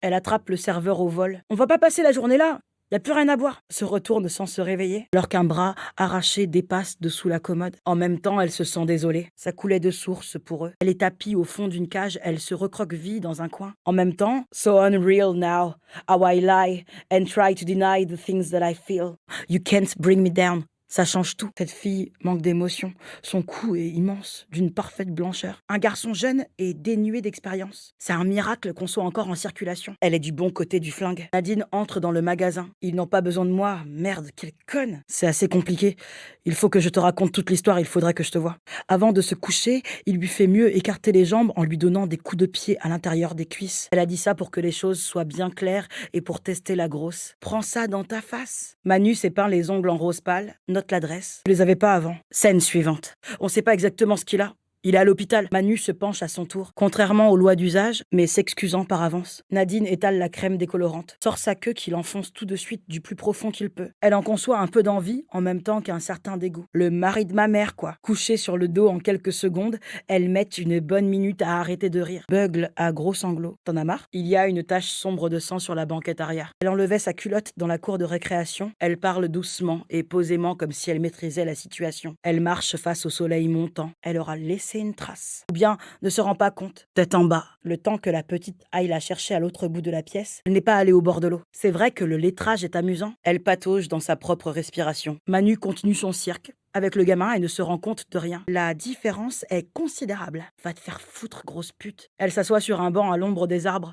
Elle attrape le serveur au vol. On va pas passer la journée là. Y a plus rien à boire. Se retourne sans se réveiller, alors qu'un bras arraché dépasse dessous la commode. En même temps, elle se sent désolée. Ça coulait de source pour eux. Elle est tapie au fond d'une cage, elle se recroqueville dans un coin. En même temps, so unreal now, how I lie and try to deny the things that I feel. You can't bring me down. Ça change tout. Cette fille manque d'émotion. Son cou est immense, d'une parfaite blancheur. Un garçon jeune et dénué d'expérience. C'est un miracle qu'on soit encore en circulation. Elle est du bon côté du flingue. Nadine entre dans le magasin. Ils n'ont pas besoin de moi. Merde, quelle conne. C'est assez compliqué. Il faut que je te raconte toute l'histoire, il faudrait que je te voie. Avant de se coucher, il lui fait mieux écarter les jambes en lui donnant des coups de pied à l'intérieur des cuisses. Elle a dit ça pour que les choses soient bien claires et pour tester la grosse. Prends ça dans ta face. Manu s'est peint les ongles en rose pâle. Note l'adresse. Je les avais pas avant. Scène suivante. On sait pas exactement ce qu'il a. Il est à l'hôpital. Manu se penche à son tour, contrairement aux lois d'usage, mais s'excusant par avance. Nadine étale la crème décolorante, sort sa queue qu'il enfonce tout de suite du plus profond qu'il peut. Elle en conçoit un peu d'envie, en même temps qu'un certain dégoût. Le mari de ma mère, quoi. Couché sur le dos en quelques secondes, elle met une bonne minute à arrêter de rire. Bugle à gros sanglots. T'en as marre? Il y a une tache sombre de sang sur la banquette arrière. Elle enlevait sa culotte dans la cour de récréation. Elle parle doucement et posément comme si elle maîtrisait la situation. Elle marche face au soleil montant. Elle aura laissé une trace. Ou bien ne se rend pas compte, tête en bas, le temps que la petite aille la chercher à l'autre bout de la pièce. Elle n'est pas allée au bord de l'eau. C'est vrai que le lettrage est amusant. Elle patauge dans sa propre respiration. Manu continue son cirque avec le gamin et ne se rend compte de rien. La différence est considérable. Va te faire foutre, grosse pute. Elle s'assoit sur un banc à l'ombre des arbres.